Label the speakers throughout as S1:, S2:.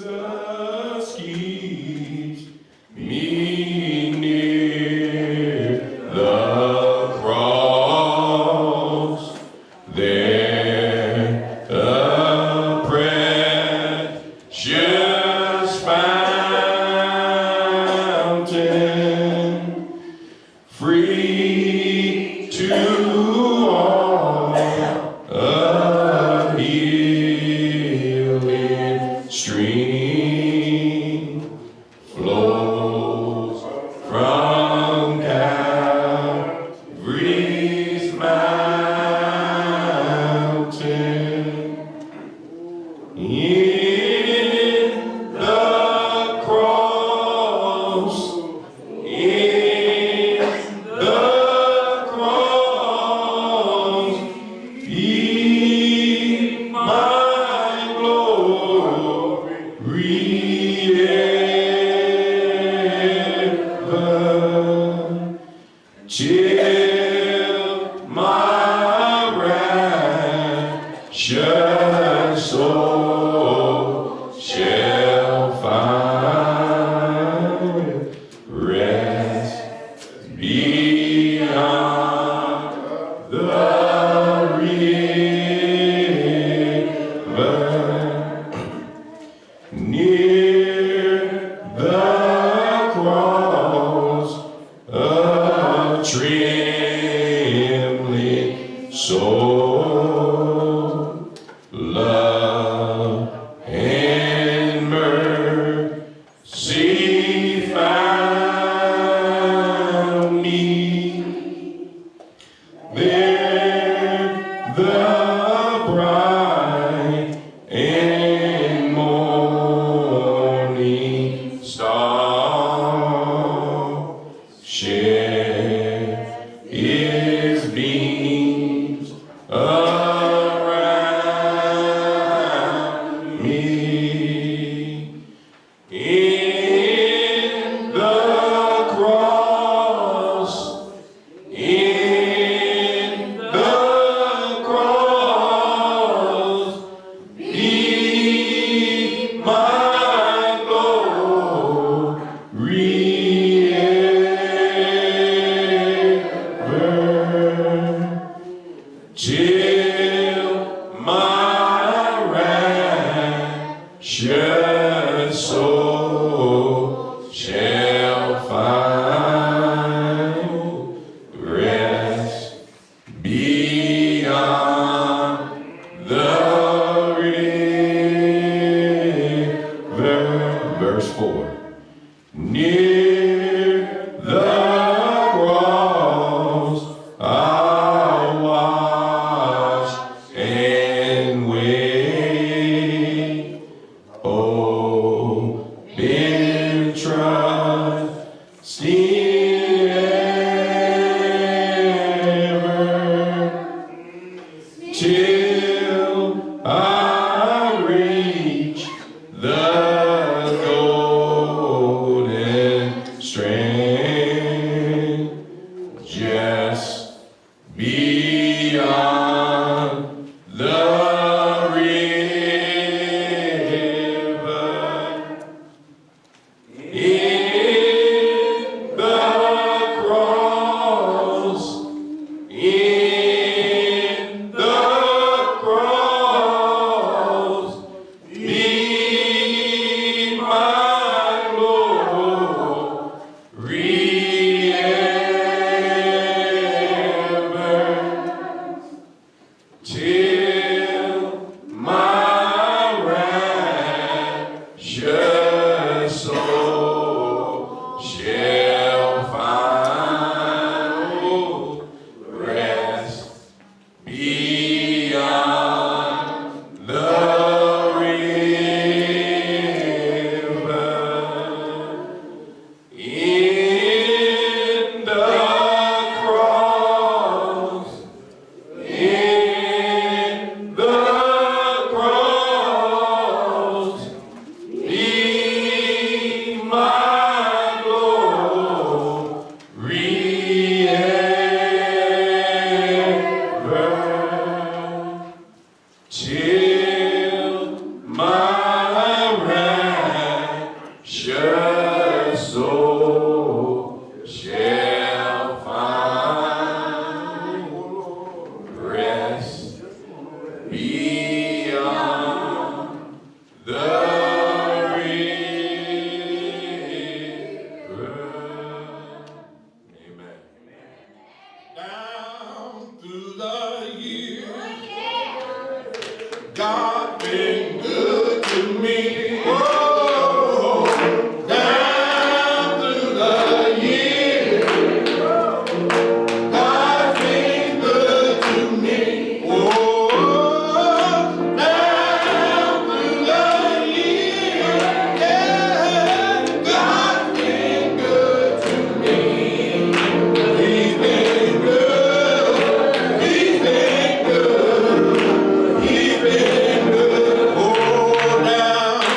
S1: Jesus keeps me near the cross. There a precious fountain, free to all, a healing stream flows from Calvary's mountain. In the cross, in the cross, be my glory ever, till my rapturous soul shall find rest beyond the river, near the cross, a trembling soul, love and mercy found me. There the bright and morning star shed its beams around me. In the cross, in the cross, be my glory ever, till my rapturous soul shall find rest beyond the river. Verse 4. Near the cross I'll watch and wait. Oh, been good to me. Oh, down through the years, God's been good to me. Oh, down through the years, yeah, God's been good to me. He's been good. He's been good. He's been good. Oh, down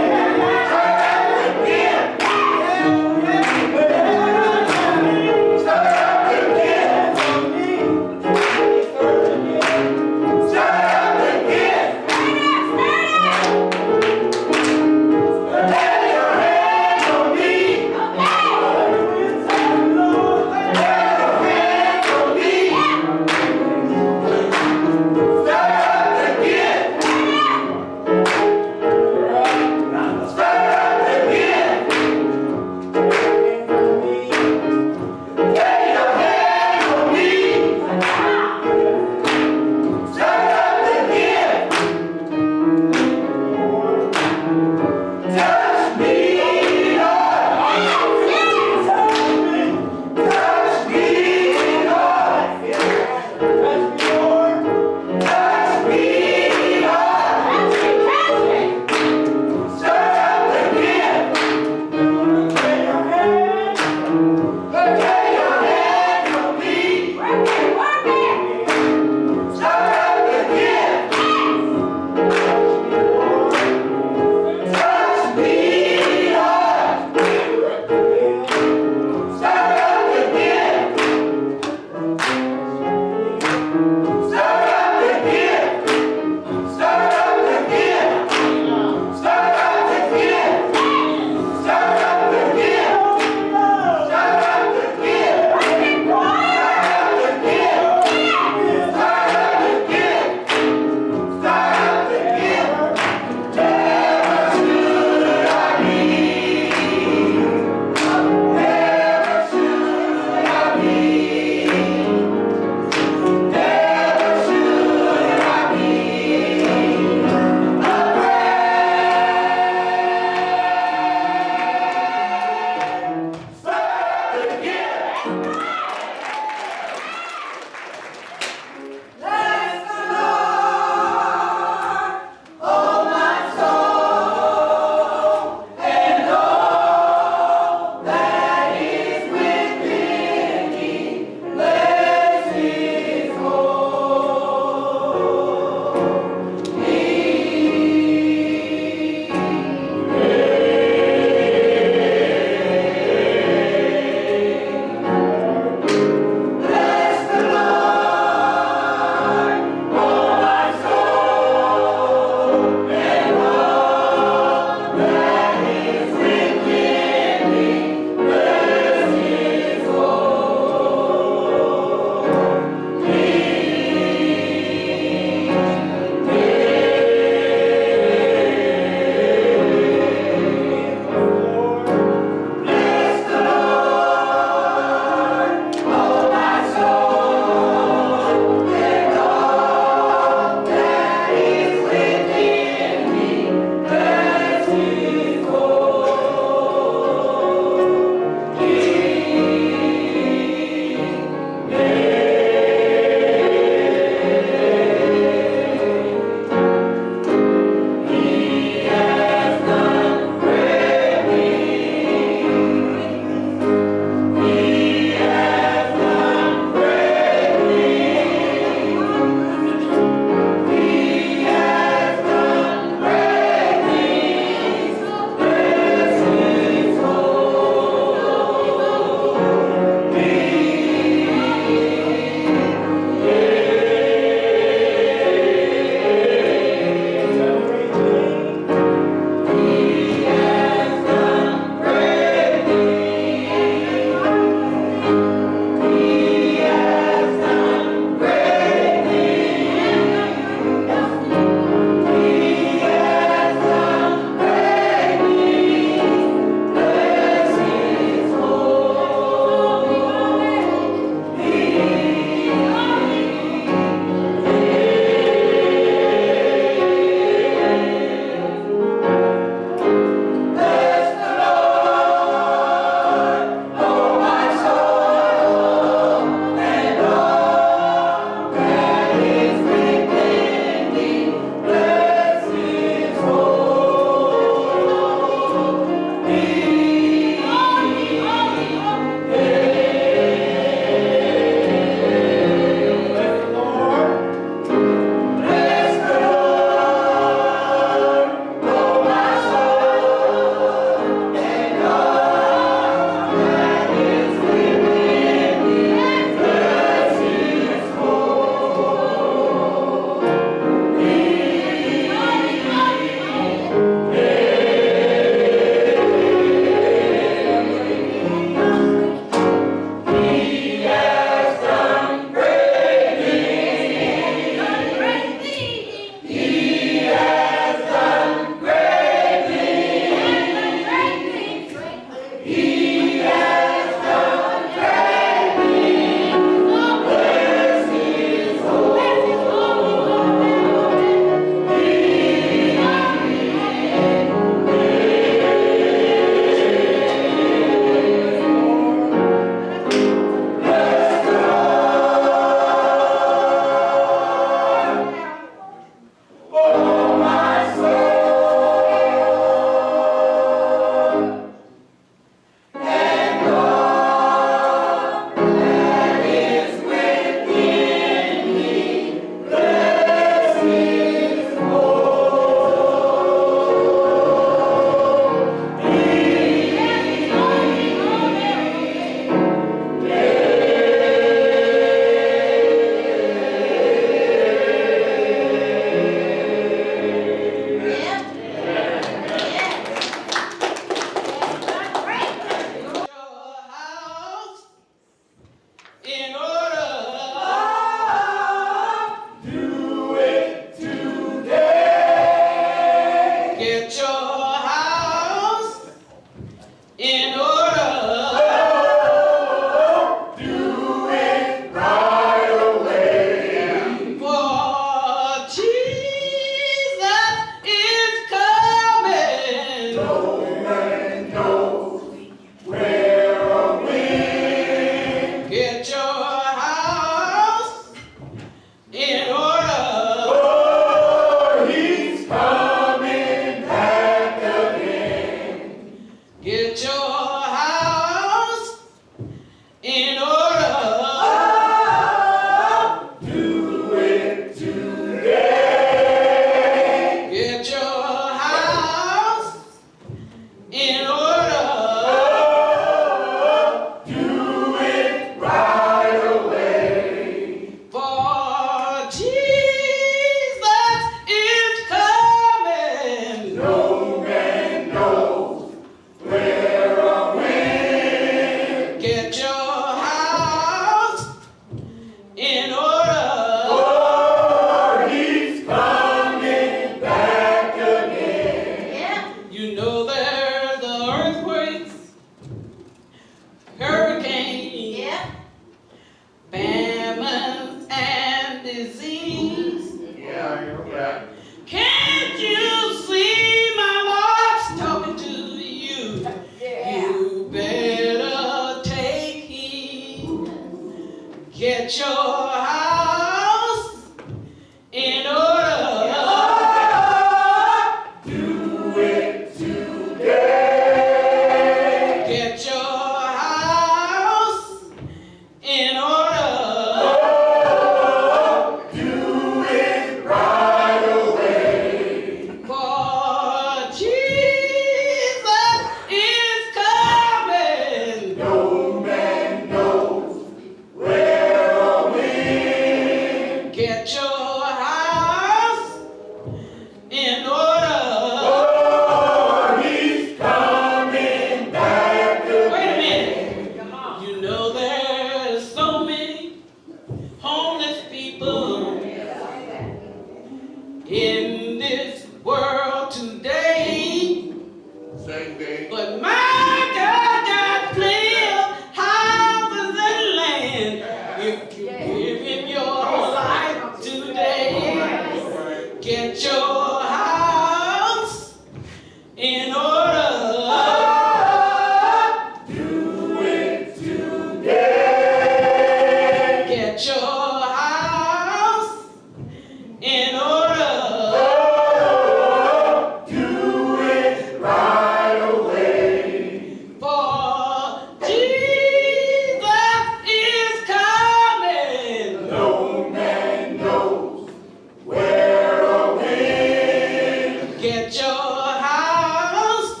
S2: your house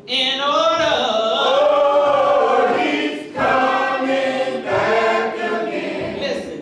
S2: in order.
S1: Oh, he's coming back again.
S2: Listen.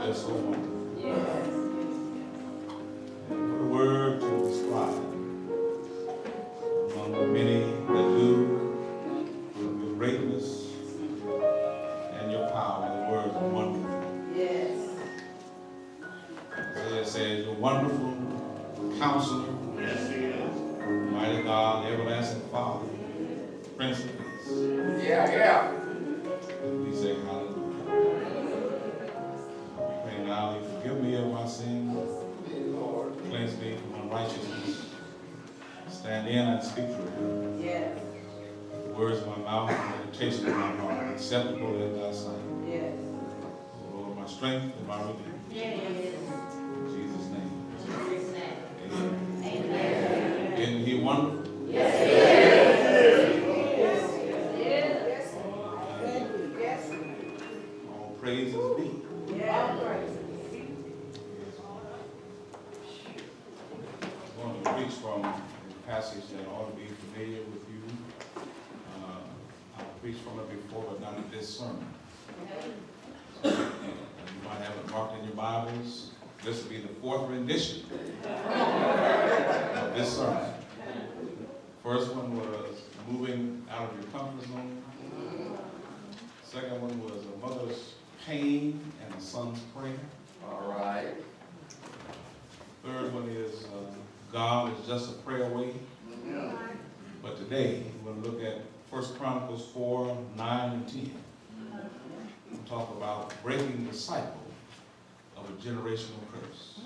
S3: just so wonderful. And what a word to describe among the many that do of your greatness and your power. The word wonderful.
S1: Yes.
S3: Isaiah says, you're wonderful counselor, mighty God, everlasting Father, Prince of Peace.
S4: Yeah.
S3: And we say hallelujah. We pray now, you forgive me of my sins, cleanse me from unrighteousness, stand in and speak through
S1: Yes.
S3: the words of my mouth and the meditation of my heart, acceptable in thy sight.
S1: Yes.
S3: O Lord, my strength and my redeemer.
S1: Yes.
S3: In Jesus' name.
S1: Amen.
S3: Amen. Isn't he wonderful?
S1: Yes.
S3: All praises be.
S1: Yes.
S3: I'm going to preach from a passage that ought to be familiar with you. I've preached from it before, but not in this sermon. So, you might have it marked in your Bibles. This will be the fourth rendition of this sermon. First one was moving out of your comfort zone. Second one was a mother's pain and a son's prayer.
S4: All right.
S3: Third one is God is just a prayer away. But today, we're going to look at 1 Chronicles 4, 9, and 10. We'll talk about breaking the cycle of a generational curse.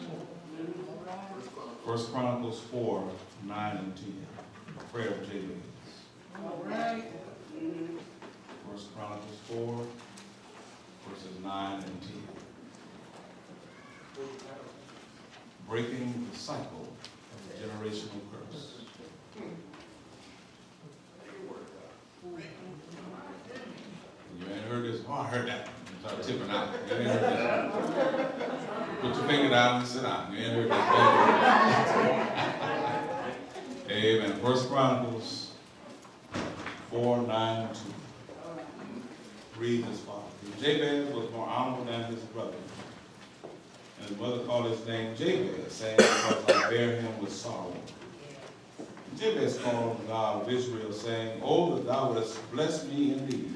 S3: 1 Chronicles 4, 9, and 10. Prayer of Jabez.
S1: All right.
S3: 1 Chronicles 4, verses 9 and 10. Breaking the cycle of a generational curse. You ain't heard this? Oh, I heard that. You start tipping out. You ain't heard this. Put your finger down and sit down. You ain't heard this. Amen. 1 Chronicles 4, 9, and 2. Read this far. Jabez was more honorable than his brother. And his mother called his name Jabez, saying, because I bear him with sorrow. Jabez called the God of Israel, saying, oh, that thou wouldest bless me indeed,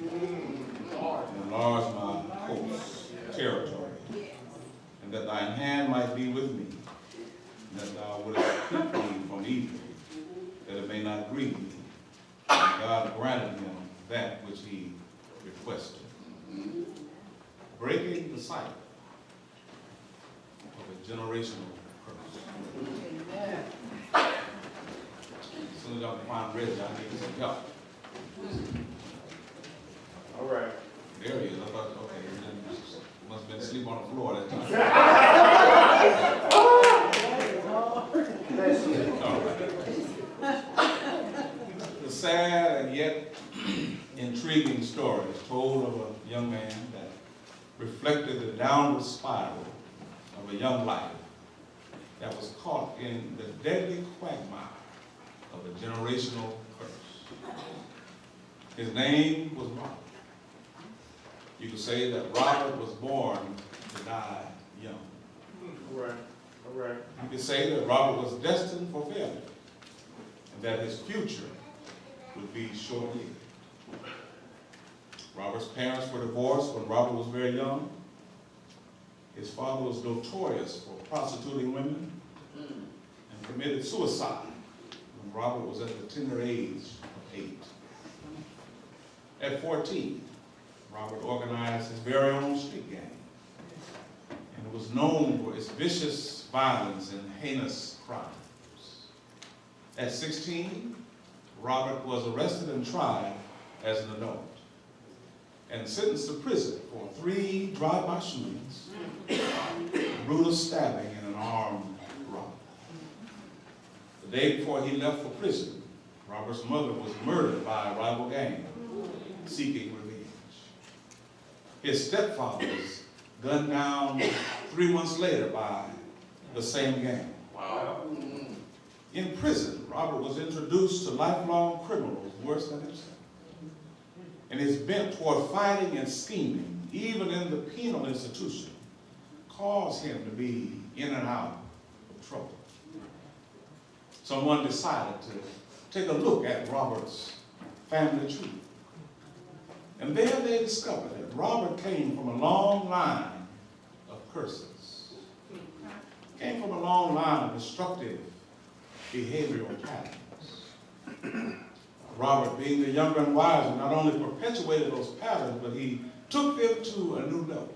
S3: and enlarge my coast, territory, and that thine hand might be with me, and that thou wouldest keep me from evil, that it may not grieve me. And God granted him that which he requested. Breaking the cycle of a generational curse. As soon as y'all can find Reggie, I need some help.
S4: All right.
S3: There he is. I thought, okay, he must have been asleep on the floor that time. All right. The sad and yet intriguing story is told of a young man that reflected the downward spiral of a young life that was caught in the deadly quagmire of a generational curse. His name was Robert. You could say that Robert was born to die young.
S4: All right.
S3: You could say that Robert was destined for failure and that his future would be short-lived. Robert's parents were divorced when Robert was very young. His father was notorious for prostituting women and committed suicide when Robert was at the tender age of 8. At 14, Robert organized his very own street gang and was known for its vicious violence and heinous crimes. At 16, Robert was arrested and tried as an adult and sentenced to prison for 3 drive-by shootings, brutal stabbing, and an armed robbery. The day before he left for prison, Robert's mother was murdered by a rival gang seeking revenge. His stepfather was gunned down 3 months later by the same gang.
S4: Wow.
S3: In prison, Robert was introduced to lifelong criminals worse than himself. And his bent toward fighting and scheming, even in the penal institution, caused him to be in and out of trouble. Someone decided to take a look at Robert's family tree. And there they discovered that Robert came from a long line of curses. Came from a long line of destructive behavioral patterns. Robert, being the younger and wiser, not only perpetuated those patterns, but he took them to a new level.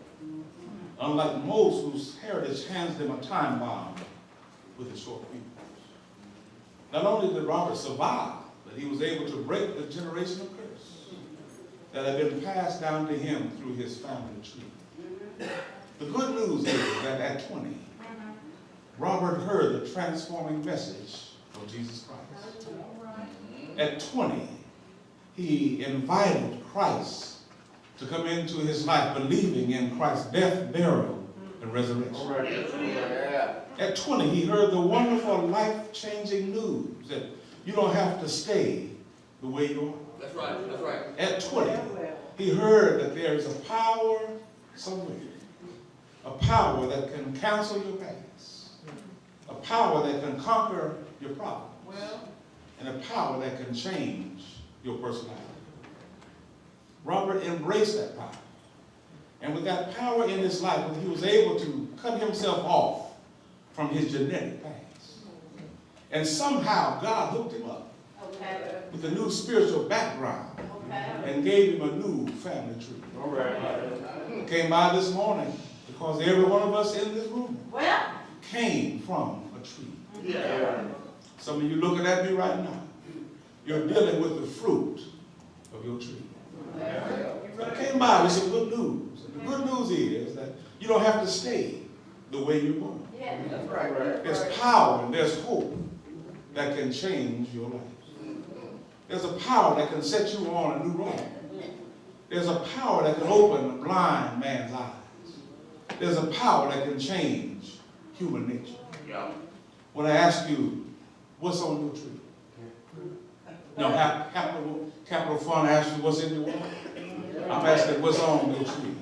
S3: Unlike most whose heritage hands them a time bomb with a short fuse. Not only did Robert survive, but he was able to break the generational curse that had been passed down to him through his family tree. The good news is that at 20, Robert heard the transforming message of Jesus Christ. At 20, he invited Christ to come into his life, believing in Christ's death, burial, and resurrection. At 20, he heard the wonderful, life-changing news that you don't have to stay the way you are.
S4: That's right, that's right.
S3: At 20, he heard that there is a power somewhere, a power that can cancel your past, a power that can conquer your problems, and a power that can change your personality. Robert embraced that power. And with that power in his life, he was able to cut himself off from his genetic past. And somehow God hooked him up with a new spiritual background and gave him a new family tree.
S4: All right.
S3: Came by this morning because every one of us in this room came from a tree.
S4: Yeah.
S3: Some of you looking at me right now, you're dealing with the fruit of your tree. I came by with some good news. And the good news is that you don't have to stay the way you're born.
S4: That's right.
S3: There's power and there's hope that can change your life. There's a power that can set you on a new road. There's a power that can open a blind man's eyes. There's a power that can change human nature.
S4: Yeah.
S3: When I ask you, what's on your tree? No, capital fund asks you what's in your wallet. I'm asking what's on your tree.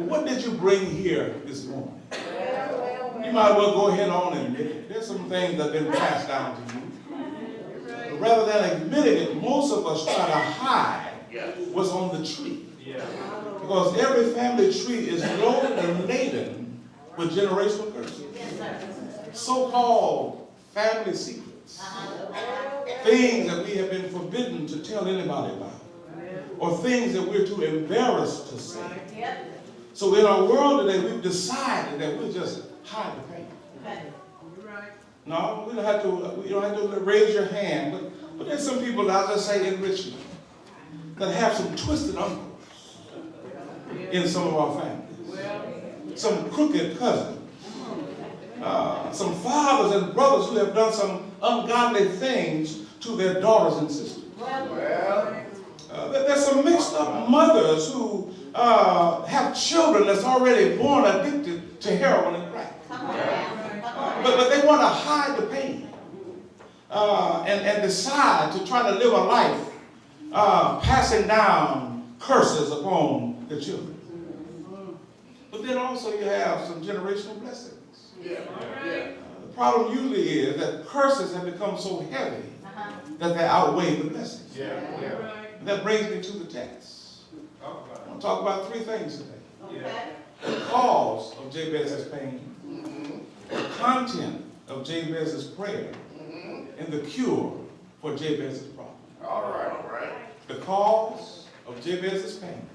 S3: What did you bring here this morning? You might well go ahead on and admit it. There's some things that have been passed down to you. But rather than admitting it, most of us try to hide what's on the tree. Because every family tree is loaded and laden with generational curses. So-called family secrets. Things that we have been forbidden to tell anybody about. Or things that we're too embarrassed to say. So in our world today, we've decided that we'll just hide the pain. No, you don't have to raise your hand. But there's some people that I just say in Richmond that have some twisted uncles in some of our families. Some crooked cousins. Some fathers and brothers who have done some ungodly things to their daughters and sisters. There's some mixed up mothers who have children that's already born addicted to heroin and crack. But they want to hide the pain and decide to try to live a life passing down curses upon the children. But then also you have some generational blessings. The problem usually is that curses have become so heavy that they outweigh the blessings. And that brings me to the text. I want to talk about three things today. The cause of Jabez's pain, the content of Jabez's prayer, and the cure for Jabez's problem.
S4: All right.
S3: The cause of Jabez's pain,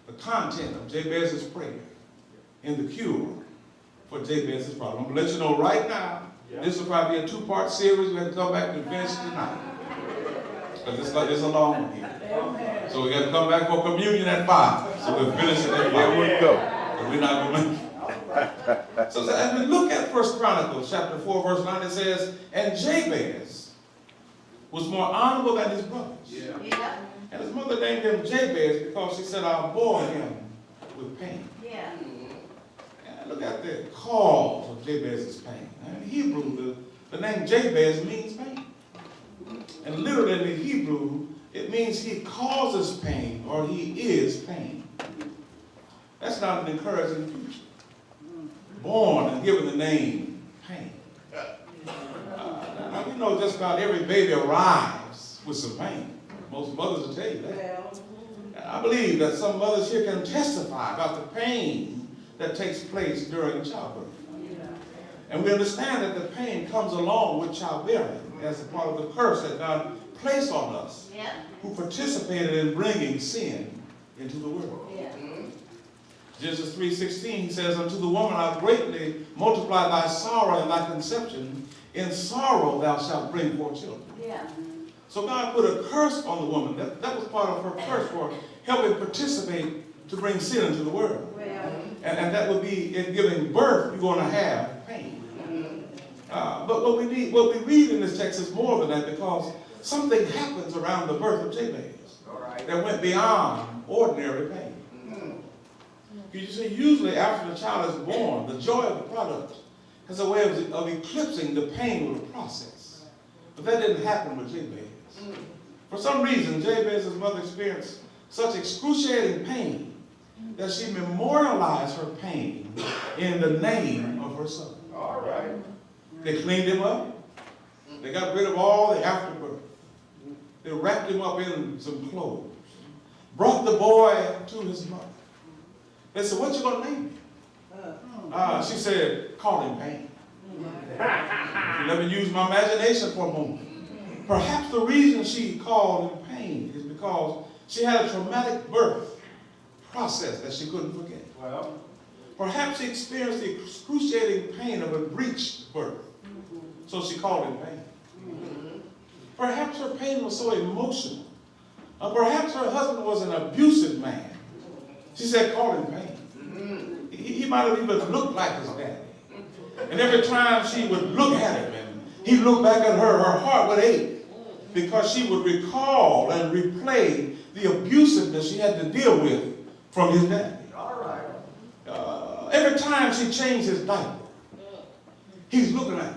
S3: the content of Jabez's prayer, and the cure for Jabez's problem. I'm going to let you know right now, this will probably be a two-part series. We have to come back and finish tonight. Because it's a long one here. So we got to come back for communion at 5. So we'll finish it at 5.
S5: Here we go.
S3: And we're not going to make it. So as we look at 1 Chronicles chapter 4, verse 9, it says, and Jabez was more honorable than his brothers. And his mother named him Jabez because she said, I bore him with pain. And look at the cause of Jabez's pain. In Hebrew, the name Jabez means pain. And literally in the Hebrew, it means he causes pain or he is pain. That's that's not an encouraging future. Born and given the name pain. Now we know just about every baby arrives with some pain. Most mothers will tell you that. And I believe that some mothers here can testify about the pain that takes place during childbirth. And we understand that the pain comes along with childbearing as a part of the curse that God placed on us who participated in bringing sin into the world. Genesis 3:16, he says, unto the woman I greatly multiply thy sorrow and thy conception. In sorrow thou shalt bring forth children. So God put a curse on the woman. That was part of her curse for helping participate to bring sin into the world. And that would be in giving birth, you're going to have pain. But what we read in this text is more than that, because something happens around the birth of Jabez that went beyond ordinary pain. You see, usually after the child is born, the joy of the product has a way of eclipsing the pain of the process. But that didn't happen with Jabez. For some reason, Jabez's mother experienced such excruciating pain that she memorialized her pain in the name of her son.
S4: All right.
S3: They cleaned him up. They got rid of all the afterbirth. They wrapped him up in some clothes. Brought the boy to his mother. They said, what you going to name him? She said, call him Pain. Let me use my imagination for a moment. Perhaps the reason she called him Pain is because she had a traumatic birth process that she couldn't forget.
S4: Well,
S3: perhaps she experienced the excruciating pain of a breached birth. So she called him Pain. Perhaps her pain was so emotional. Perhaps her husband was an abusive man. She said, call him Pain. He might have even looked like his daddy. And every time she would look at him and he looked back at her, her heart would ache because she would recall and replay the abusiveness she had to deal with from his daddy.
S4: all right.
S3: Every time she changed his diaper, he's looking at her.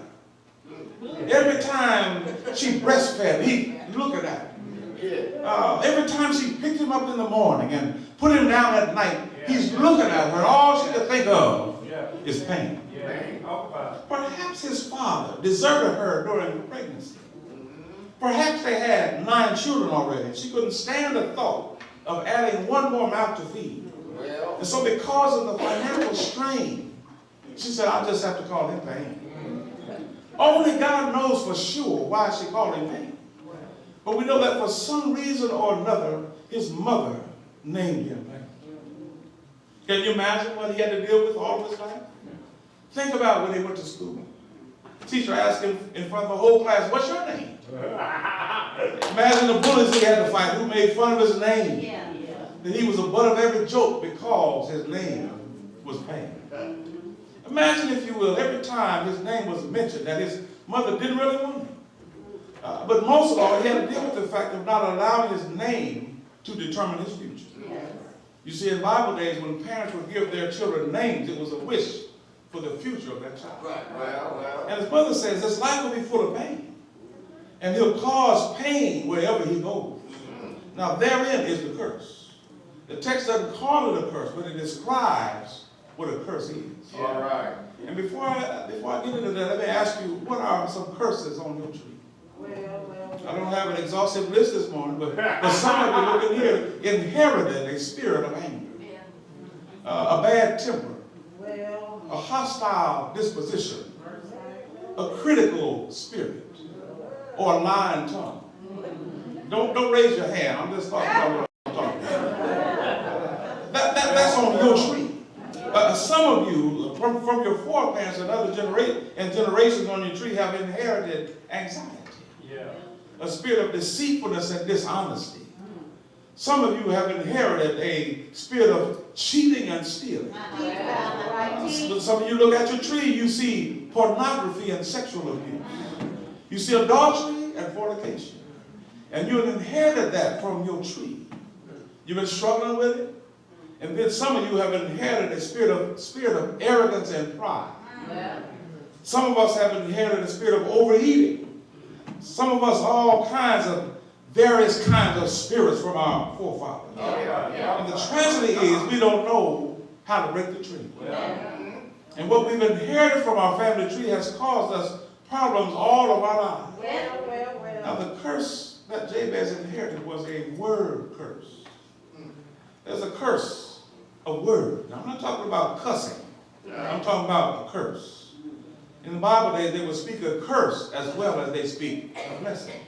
S3: Every time she breastfed, he's looking at her. Every time she picked him up in the morning and put him down at night, he's looking at her, and all she could think of is pain. Perhaps his father deserted her during the pregnancy. Perhaps they had 9 children already. She couldn't stand the thought of adding one more mouth to feed. And so because of the financial strain, she said, I just have to call him Pain. Only God knows for sure why she called him Pain. But we know that for some reason or another, his mother named him Pain. Can you imagine what he had to deal with all of his life? Think about when they went to school. Teacher asked him in front of the whole class, what's your name? Imagine the bullies he had to fight who made fun of his name. That he was the butt of every joke because his name was Pain. Imagine, if you will, every time his name was mentioned that his mother didn't really want him. But most of all, he had to deal with the fact of not allowing his name to determine his future. You see, in Bible days, when parents would give their children names, it was a wish for the future of that child. And his mother says, this life will be full of pain. And he'll cause pain wherever he goes. Now, therein is the curse. The text doesn't call it a curse, but it describes what a curse is.
S4: All right.
S3: And before I get into that, let me ask you, what are some curses on your tree? I don't have an exhaustive list this morning, but some of you looking here inherited a spirit of anger, a bad temper, a hostile disposition, a critical spirit, or a lying tongue. Don't raise your hand. I'm just talking about what I'm talking about. That's on your tree. Some of you, from your foreparents and other generations on your tree, have inherited anxiety, a spirit of deceitfulness and dishonesty. Some of you have inherited a spirit of cheating and stealing. Some of you look at your tree, you see pornography and sexual abuse. You see adultery and fornication. And you have inherited that from your tree. You've been struggling with it. And then some of you have inherited a spirit of arrogance and pride. Some of us have inherited a spirit of overeating. Some of us all kinds of various kinds of spirits from our forefathers. And the tragedy is we don't know how to break the tree. And what we've inherited from our family tree has caused us problems all of our lives. Now the curse that Jabez inherited was a word curse. There's a curse of word. Now I'm not talking about cussing. I'm talking about a curse. In the Bible, they would speak a curse as well as they speak a blessing.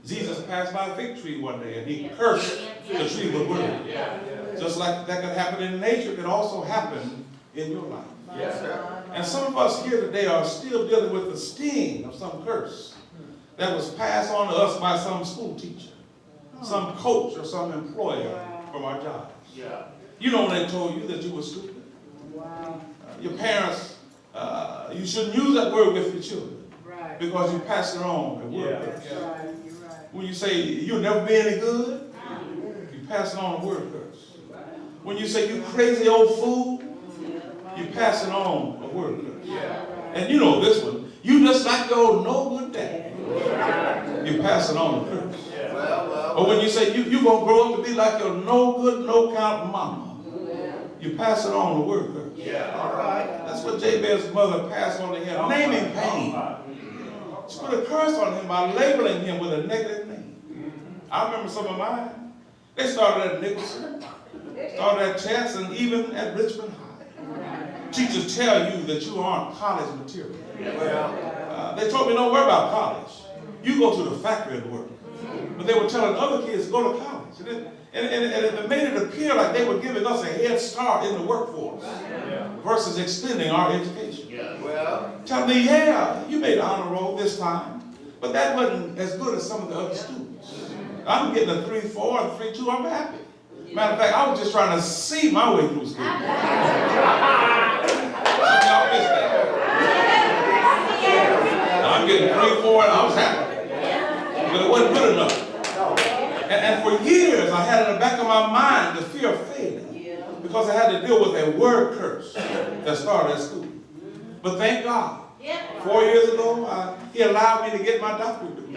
S3: Jesus passed by a fig tree one day and he cursed the tree with words. Just like that could happen in nature, it could also happen in your life.
S4: Yes, sir.
S3: And some of us here today are still dealing with the sting of some curse that was passed on to us by some school teacher, some coach, or some employer from our jobs. You know when they told you that you were stupid. Your parents, you shouldn't use that word with your children because you pass it on a word curse. When you say you'll never be any good, you pass it on a word curse. When you say you crazy old fool, you pass it on a word curse. And you know this one, you just like your old no good daddy. You pass it on a curse. Or when you say you're going to grow up to be like your no good, no count mama, you pass it on a word curse. That's what Jabez's mother passed on to him, naming pain. She put a curse on him by labeling him with a negative name. I remember some of mine. They started at Nicholson, started at Chess, and even at Richmond High. Teachers tell you that you aren't college material. They told me, don't worry about college. You go to the factory and work. But they were telling other kids, go to college. And it made it appear like they were giving us a head start in the workforce versus extending our education. Tell me, yeah, you made honor roll this time, but that wasn't as good as some of the other students. I'm getting a 3.4 and 3.2, I'm happy. Matter of fact, I was just trying to see my way through school. Y'all missed that. I'm getting 3.4 and I was happy. But it wasn't good enough. And for years, I had in the back of my mind the fear of failing because I had to deal with a word curse that started at school. But thank God, 4 years ago, he allowed me to get my doctorate degree.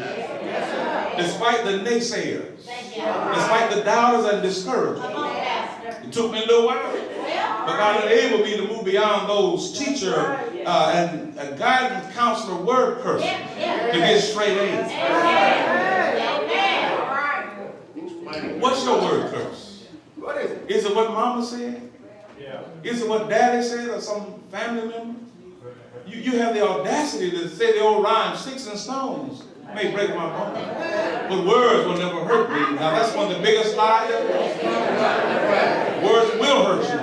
S3: Despite the naysayers, despite the doubters and discouragers. It took me a little while, but God enabled me to move beyond those teacher and guidance counselor word curses to get straight A's. What's your word curse?
S4: What is it?
S3: Is it what mama said? Is it what daddy said or some family member? You have the audacity to say the old rhyme, sticks and stones may break my bones, but words will never hurt me. Now that's one of the biggest lies. Words will hurt you.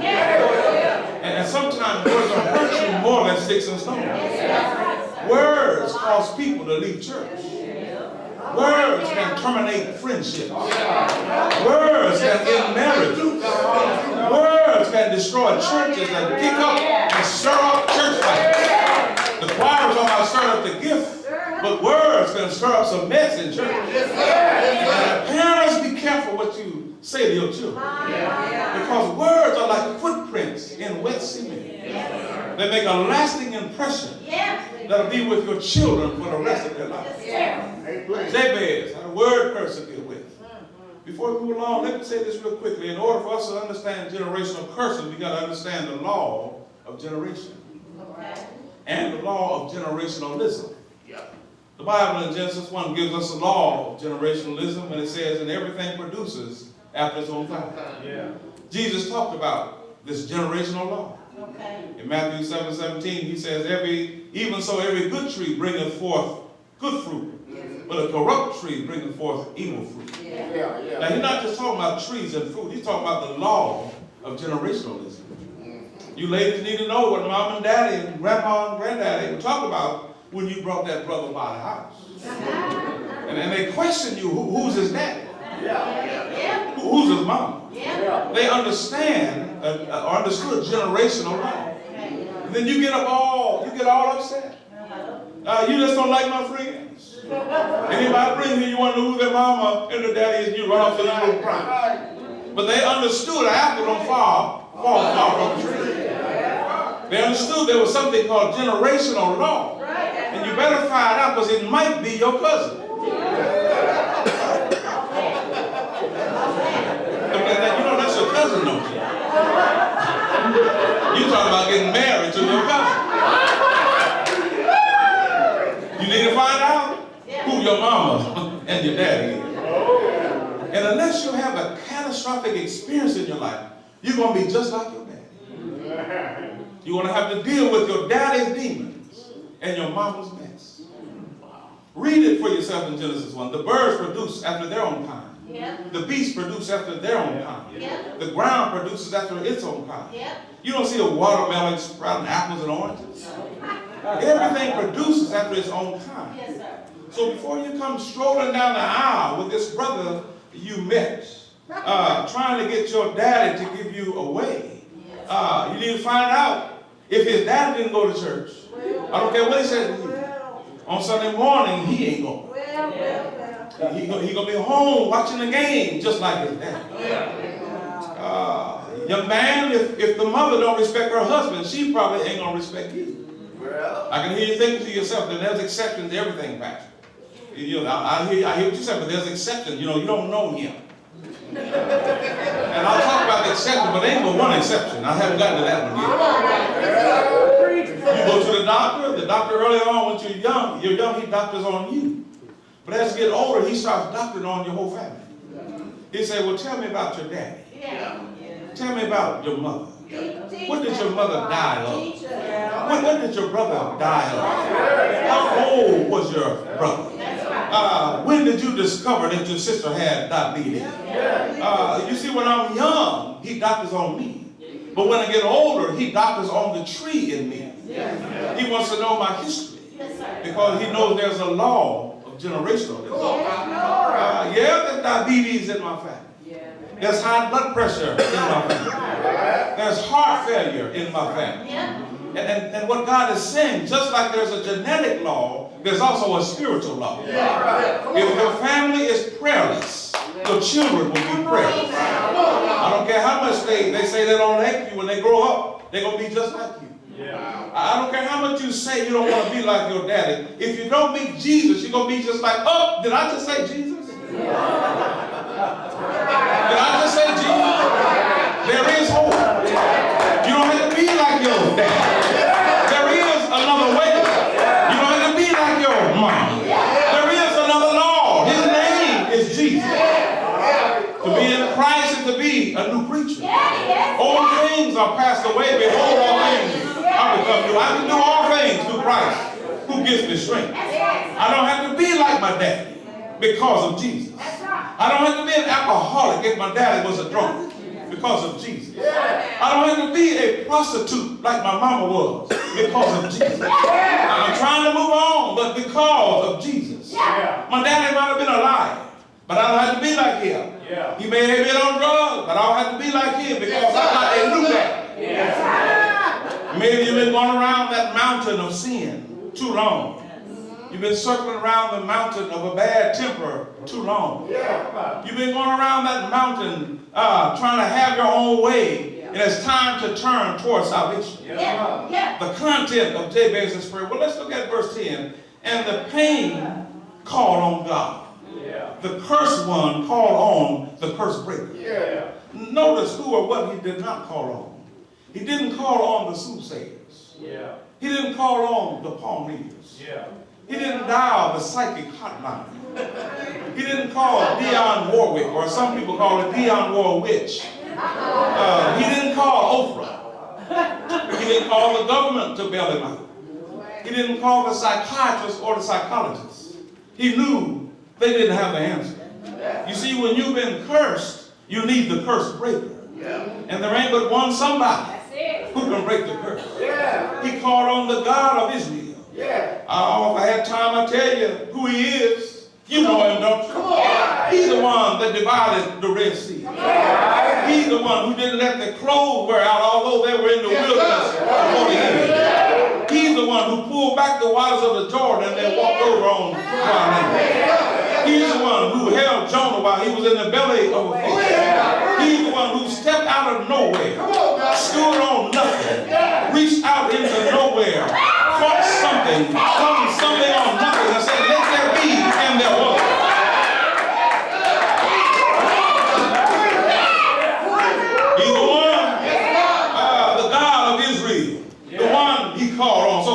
S3: And sometimes words will hurt you more than sticks and stones. Words cause people to leave church. Words can terminate friendships. Words can end marriages. Words can destroy churches and kick up and stir up church fights. The choir is about stirring up the gift, but words can stir up some mess in church. And parents, be careful what you say to your children. Because words are like footprints in wet cement. They make a lasting impression that'll be with your children for the rest of their life. Jabez had a word curse to deal with. Before we move along, let me say this real quickly. In order for us to understand generational curses, we got to understand the law of generation and the law of generationalism. The Bible in Genesis 1 gives us a law of generationalism, and it says, and everything produces after its own time. Jesus talked about this generational law. In Matthew 7:17, he says, even so every good tree bringeth forth good fruit, but a corrupt tree bringeth forth evil fruit. Now he's not just talking about trees and fruit, he's talking about the law of generationalism. You ladies need to know what mom and daddy and grandma and granddaddy would talk about when you brought that brother by the house. And they question you, who's his daddy? Who's his mom? They understand or understood generational law. And then you get all upset. You just don't like my friends. Anybody bring here, you want to know who their mama and their daddy is, you run off to the little cry. But they understood an apple don't fall far from the tree. They understood there was something called generational law. And you better find out because it might be your cousin. You know that's your cousin, don't you? You talking about getting married to your cousin. You need to find out who your mama and your daddy is. And unless you have a catastrophic experience in your life, you're going to be just like your daddy. You're going to have to deal with your daddy's demons and your mama's mess. Read it for yourself in Genesis 1. The birds produce after their own kind. The beasts produce after their own kind. The ground produces after its own kind. You don't see a watermelon sprouting apples and oranges. Everything produces after its own kind.
S1: Yes, sir.
S3: So before you come strolling down the aisle with this brother you met, trying to get your daddy to give you away, you need to find out if his daddy didn't go to church. I don't care what he said to you. On Sunday morning, he ain't going. He gonna be home watching the game just like his daddy. Young man, if the mother don't respect her husband, she probably ain't gonna respect you. I can hear you thinking to yourself that there's exceptions to everything, Pastor. You know, I hear what you said, but there's exceptions. You know, you don't know him. And I'll talk about the exception, but there ain't but one exception. I haven't gotten to that one yet. You go to the doctor early on when you're young, he doctors on you. But as you get older, he starts doctoring on your whole family. He say, well, tell me about your daddy. Tell me about your mother. What did your mother die of? When did your brother die of? How old was your brother? When did you discover that your sister had diabetes? You see, when I'm young, he doctors on me. But when I get older, he doctors on the tree in me. He wants to know my history. Because he knows there's a law of generational disease. There's diabetes in my family. There's high blood pressure in my family. There's heart failure in my family. And what God is saying, just like there's a genetic law, there's also a spiritual law. If your family is prayerless, your children will be prayerless. I don't care how much they say they don't like you when they grow up, they're going to be just like you. I don't care how much you say you don't want to be like your daddy. If you don't meet Jesus, you're going to be just like, oh, did I just say Jesus? Did I just say Jesus? There is hope. You don't have to be like your dad. There is another way. You don't have to be like your mom. There is another law. His name is Jesus. To be in Christ is to be a new creature. Old things are passed away. Behold, all things are become new. I can do all things through Christ who gives me strength. I don't have to be like my daddy because of Jesus. I don't have to be an alcoholic if my daddy was a drunk because of Jesus. I don't have to be a prostitute like my mama was because of Jesus. I'm trying to move on, but because of Jesus. My daddy might have been alive, but I don't have to be like him. He may have been on drugs, but I don't have to be like him because I'm not a new daddy. Maybe you've been going around that mountain of sin too long. You've been circling around the mountain of a bad temper too long. You've been going around that mountain trying to have your own way, and it's time to turn towards salvation. The content of Jabez's prayer. Well, let's look at verse 10. And the pain called on God. The cursed one called on the curse breaker. Notice who or what he did not call on. He didn't call on the soothsayers. He didn't call on the palm readers. He didn't dial the psychic hotline. He didn't call Dionne Warwick, or some people call it Dionne Warwitch. He didn't call Oprah. He didn't call the government to bail him out. He didn't call the psychiatrist or the psychologist. He knew they didn't have the answer. You see, when you've been cursed, you need the curse breaker. And there ain't but one somebody who can break the curse. He called on the God of Israel. If I had time, I'd tell you who he is. You know him, don't you? He's the one that divided the Red Sea. He's the one who didn't let the clothes wear out, although they were in the wilderness for 40 years. He's the one who pulled back the waters of the Jordan and then walked over on dry land. He's the one who held Jonah while he was in the belly of a fish. He's the one who stepped out of nowhere, stood on nothing, reached out into nowhere, caught something, something on nothing, and said, let there be, and there was. He's the one, the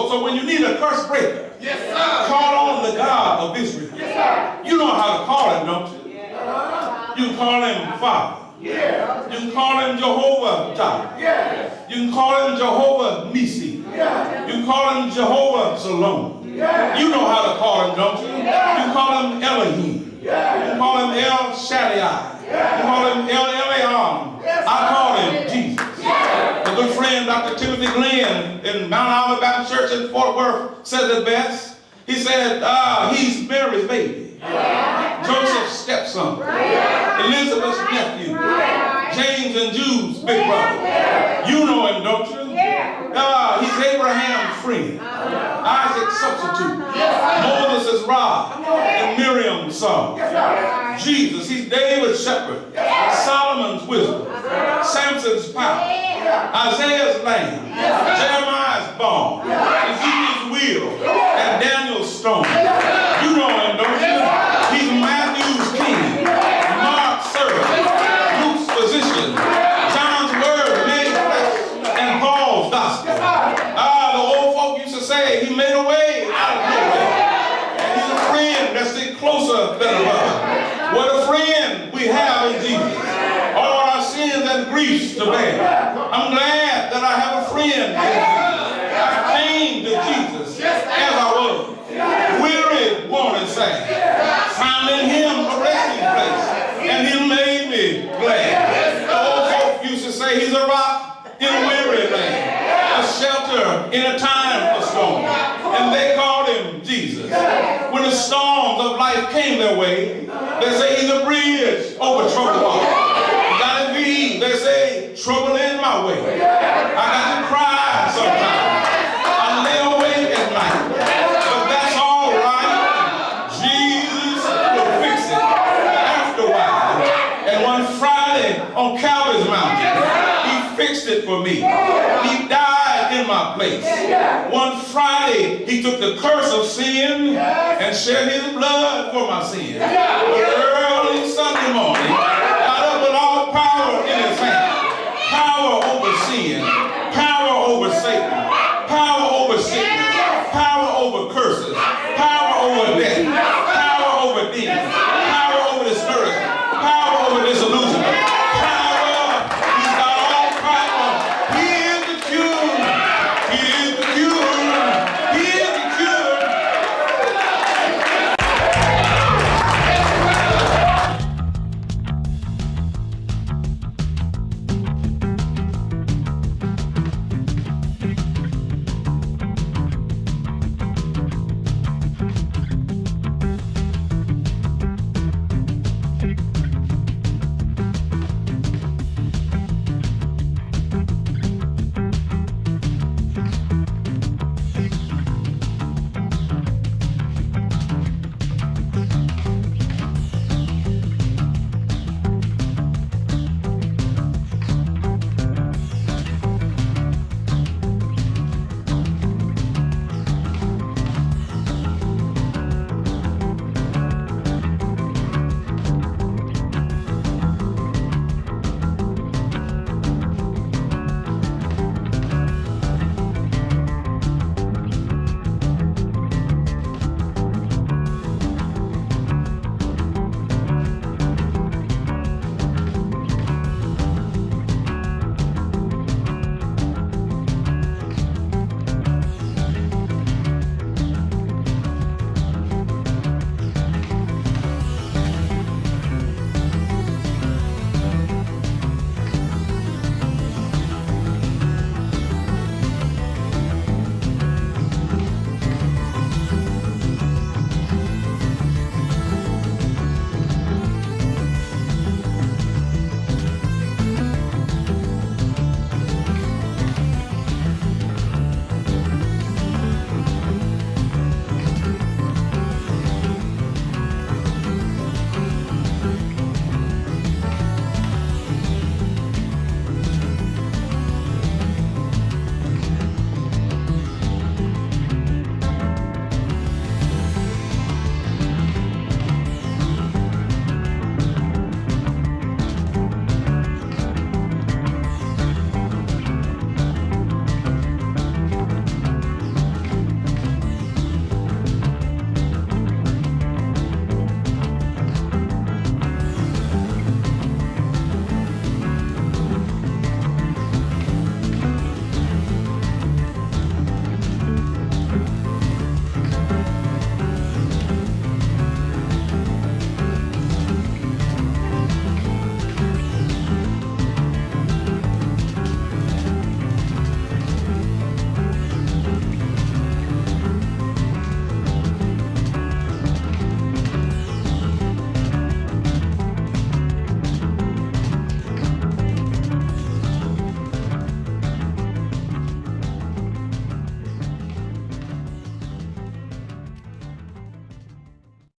S3: So when you need a curse breaker,
S4: Yes, sir.
S3: call on the God of Israel.
S4: Yes, sir.
S3: You know how to call him, don't you? You can call him Father.
S4: Yeah.
S3: You can call him Jehovah Jireh.
S4: Yeah.
S3: You can call him Jehovah Nisi.
S4: Yeah.
S3: You can call him Jehovah Shalom.
S4: Yeah.
S3: You know how to call him, don't you? You can call him Elohim.
S4: Yeah.
S3: You can call him El Shaddai. You can call him El Elyon. I call him Jesus. A good friend, Dr. Timothy Glenn, in Mount Olive Baptist Church in Fort Worth, said it best. He said, he's Mary's baby, Joseph's stepson, Elizabeth's nephew, James and Jude's big brother. You know him, don't you? He's Abraham's friend, Isaac's substitute, Moses' rod, and Miriam's son. Jesus, he's David's shepherd, Solomon's wisdom, Samson's power, Isaiah's lamb, Jeremiah's balm, Ezekiel's wheel, and Daniel's stone. You know him, don't you? He's Matthew's king, Mark's servant, Luke's physician, John's word made flesh, and Paul's gospel. The old folk used to say, he made a way out of no way. And he's a friend that sticks closer than a brother. What a friend we have in Jesus. All our sins and griefs to bear. I'm glad that I have a friend in Jesus. I came to Jesus as I was, weary, worn, and sad. Found in him a resting place, and he made me glad. The old folk used to say he's a rock in a weary land, a shelter in a time of storm, and they called him Jesus. When the storms of life came their way, they say he's a bridge over troubled water. Gotta be, they say, trouble in my way. I got to cry sometimes. I lay awake at night, but that's all right. Jesus will fix it after a while. And one Friday on Calvary's mountain, he fixed it for me. He died in my place. One Friday, he took the curse of sin and shed his blood for my sin. But early Sunday morning, got up with all power in his hand. Power over sin, power over Satan, power over sickness, power over curses, power over death, power over demons,